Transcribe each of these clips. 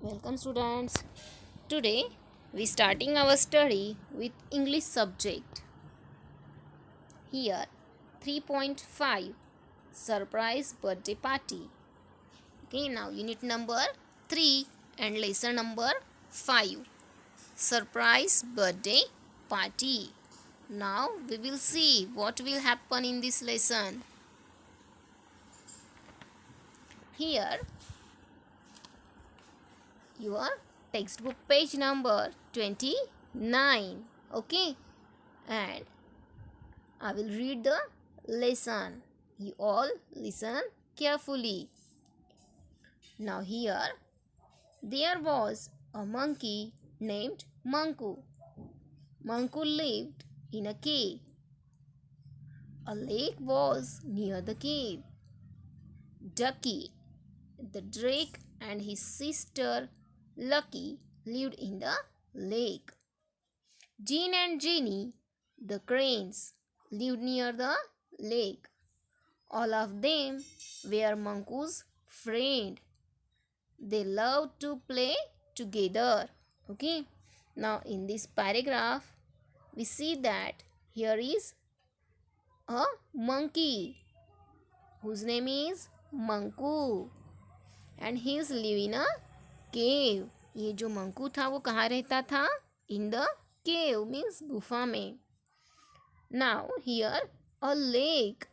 Welcome students. Today we starting our study with English subject. Here 3.5 surprise birthday party. Okay, now unit number 3 and lesson number 5 surprise birthday party. Now we will see what will happen in this lesson. Here your textbook page number 29. Okay, and I will read the lesson. You all listen carefully. Now here there was a monkey named Manku. Manku lived in a cave. A lake was near the cave. Ducky, the drake, and his sister Lucky lived in the lake. Jean and Jenny, the cranes, lived near the lake. All of them were Manku's friend. They loved to play together. Okay. Now in this paragraph, we see that here is a monkey whose name is Manku and he is living in a cave. ये जो मंकू था वो कहाँ रहता था? In the cave means गुफा में. Now here a lake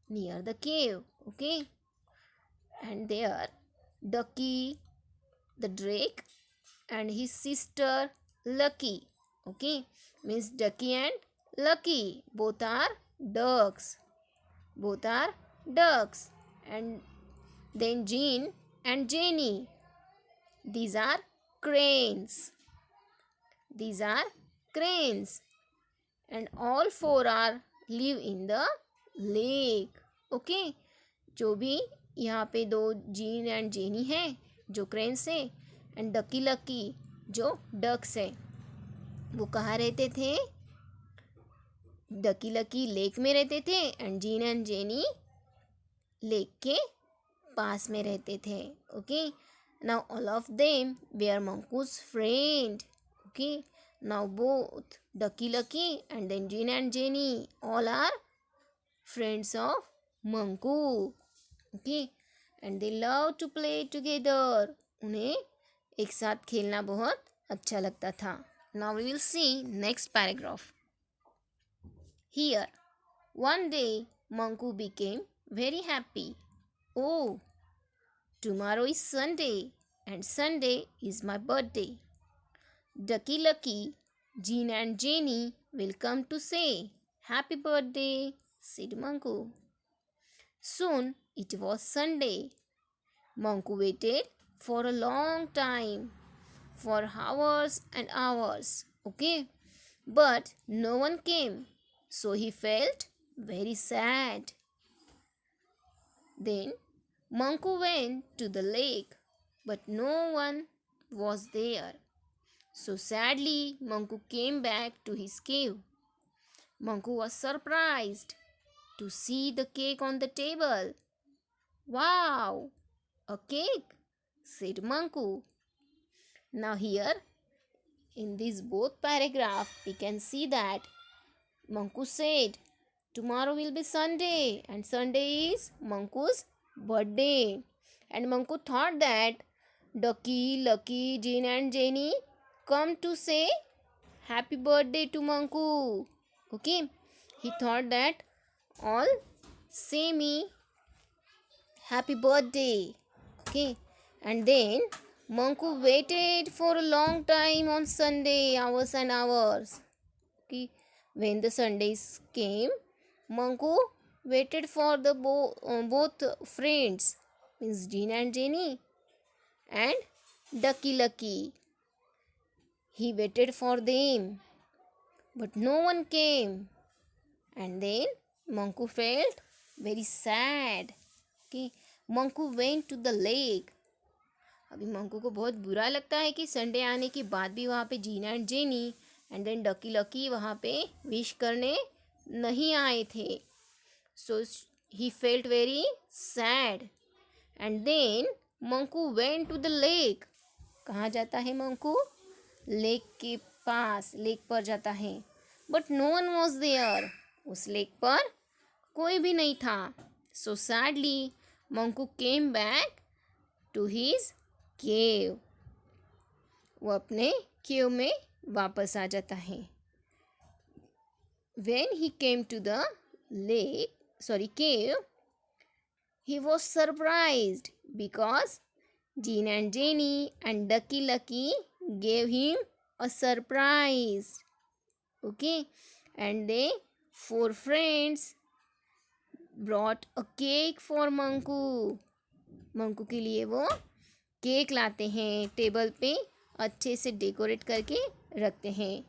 near the cave. Okay, and there Ducky, the drake, and his sister Lucky. Okay, means Ducky and Lucky both are ducks. Both are ducks. And then Jean and Jenny, these are cranes. These are cranes. And all four are live in the lake. Okay, जो भी यहाँ पे दो gene and jenny हैं जो cranes है and डकी lucky जो ducks है वो कहाँ रहते थे? डकी लकी लेक में रहते थे and Jean and Jenny lake के पास में रहते थे. Okay, now all of them were Manku's friend. Okay, now both Ducky Lucky and then Jean and Jenny all are friends of Manku. Okay, and they love to play together. उन्हें एक साथ खेलना बहुत अच्छा लगता था. Now we will see next paragraph. Here, one day Manku became very happy. Oh, tomorrow is Sunday and Sunday is my birthday. Ducky Lucky, Jean and Jenny will come to say happy birthday, said Manku. Soon it was Sunday. Manku waited for a long time, for hours and hours. Okay, but no one came, so he felt very sad. Then Manku went to the lake, but no one was there. So sadly, Manku came back to his cave. Manku was surprised to see the cake on the table. Wow, a cake, said Manku. Now here, in this both paragraph, we can see that Manku said, tomorrow will be Sunday and Sunday is Manku's birthday. And Manku thought that Ducky, Lucky, Jean and Jenny come to say happy birthday to Manku. Okay, he thought that all say me happy birthday. Okay, and then Manku waited for a long time on Sunday, hours and hours. Okay, when the Sundays came, Manku waited for the both friends, means Jean and Jenny, and Ducky Lucky. He waited for them, but no one came. And then Manku felt very sad. Okay, Manku went to the lake. अभी मंकू को बहुत बुरा लगता है कि Sunday आने के बाद भी वहाँ पे Gina and Jenny and then Ducky Lucky वहाँ पे विश करने नहीं आए थे. So he felt very sad. And then Manku went to the lake. कहाँ जाता है मंकू? लेक के पास, लेक पर जाता है। But no one was there, उस लेक पर कोई भी नहीं था। So sadly Manku came back to his cave, वो अपने केव में वापस आ जाता है। When he came to the cave, he was surprised because Jean and Jenny and Ducky Lucky gave him a surprise. Okay, and they four friends brought a cake for Manku. Manku के लिए वो cake लाते हैं, table पे अच्छे से decorate करके रखते हैं।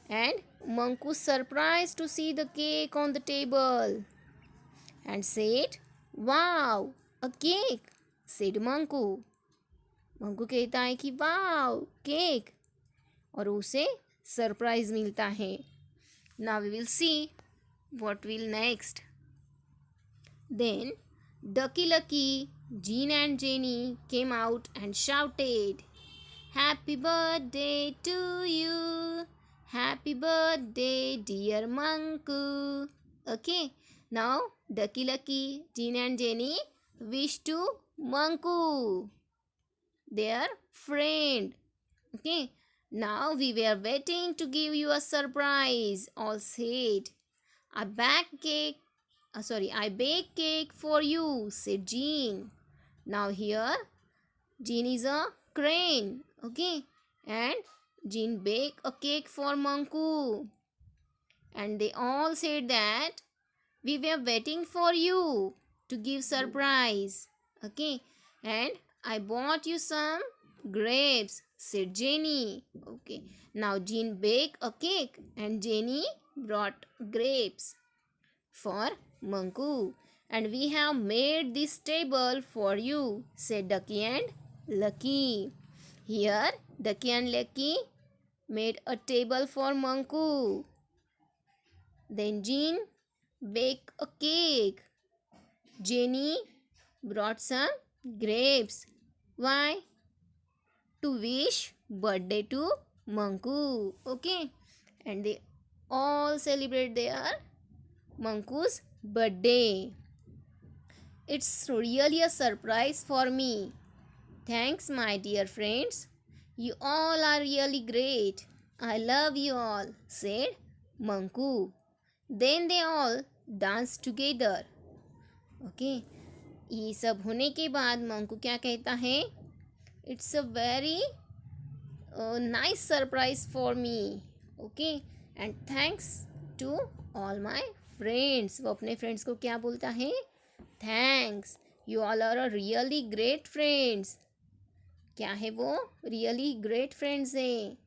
And Manku surprised to see the cake on the table and said, "Wow, a cake!" said Manku. Manku कहता है कि वाओ केक, और उसे सरप्राइज मिलता है। Now we will see what will next. Then Ducky Lucky, Jean and Jenny came out and shouted, "Happy birthday to you! Happy birthday, dear Manku!" Okay, now Ducky Lucky, Jean and Jenny wish to Manku, their friend. Okay, now we were waiting to give you a surprise, all said. I baked cake. I baked cake for you, said Jean. Now here, Jean is a crane. Okay, and Jean baked a cake for Manku. And they all said that we were waiting for you to give surprise. Okay, and I bought you some grapes, said Jenny. Okay, now Jean baked a cake and Jenny brought grapes for Manku. And we have made this table for you, said Ducky and Lucky. Here, Ducky and Lucky made a table for Manku. Then Jean baked a cake. Jenny brought some grapes. Why? To wish birthday to Manku. Okay, and they all celebrate their Manku's birthday. It's really a surprise for me. Thanks, my dear friends. You all are really great. I love you all, said Manku. Then they all danced together. Okay, ये सब होने के बाद मंकू क्या कहता है? It's a very nice surprise for me. Okay, and thanks to all my friends. वो अपने फ्रेंड्स को क्या बोलता है? Thanks. You all are a really great friends. क्या है वो? Really great friends है.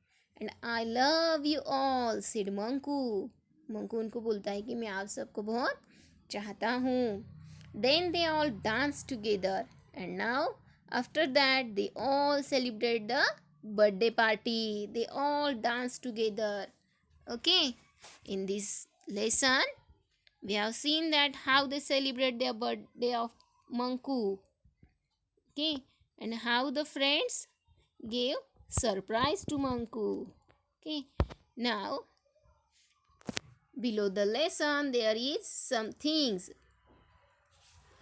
And I love you all, said Manku. Manku उनको बोलता है कि मैं आप सबको बहुत चाहता हूँ. Then they all danced together. And now, after that, they all celebrate the birthday party. They all dance together. Okay, in this lesson we have seen that how they celebrate their birthday of Manku. Okay, and how the friends gave surprise to Manku. Okay, now below the lesson there is some things,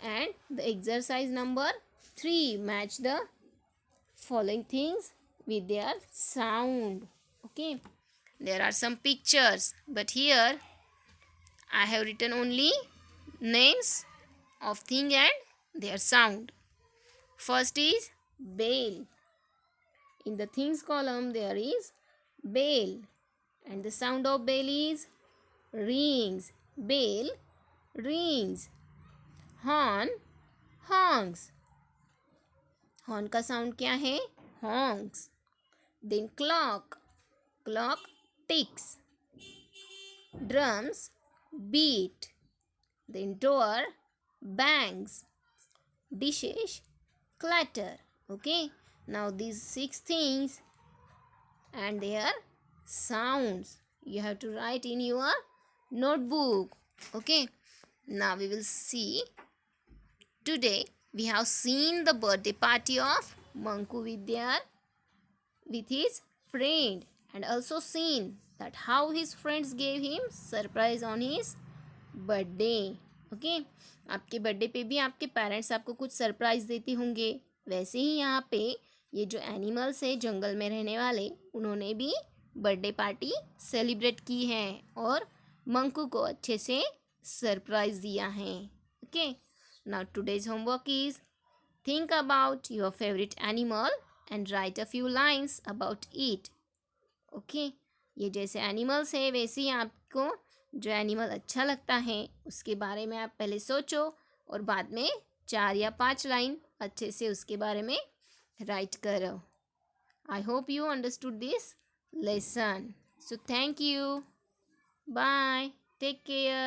and the exercise number 3, match the following things with their sound. Okay, there are some pictures, but here I have written only names of thing and their sound. First is bell. In the things column there is bell, and the sound of bell is rings. Bell rings. Horn honks. Horn का sound क्या है? Honks. Then clock. Clock ticks. Drums beat. Then door bangs. Dishes clatter. Okay, now these 6 things and their sounds you have to write in your notebook. Okay, now we will see. Today we have seen the birthday party of Manku with their with his friend and also seen that how his friends gave him surprise on his birthday. Okay, आपके birthday पे भी आपके parents आपको कुछ surprise देते होंगे, वैसे ही यहाँ पे ये जो एनिमल्स है जंगल में रहने वाले, उन्होंने भी बर्थडे पार्टी सेलिब्रेट की है और मंकू को अच्छे से सरप्राइज दिया है. Okay, now today's homework is think about your favorite animal and write a few lines about it. Okay, ये जैसे एनिमल्स है वैसे ही आपको जो एनिमल अच्छा लगता है उसके बारे में आप पहले सोचो और बाद में 4 या 5 लाइन अच्छे से उसके बारे में राइट करो. I hope you understood this lesson. So thank you. Bye. Take care.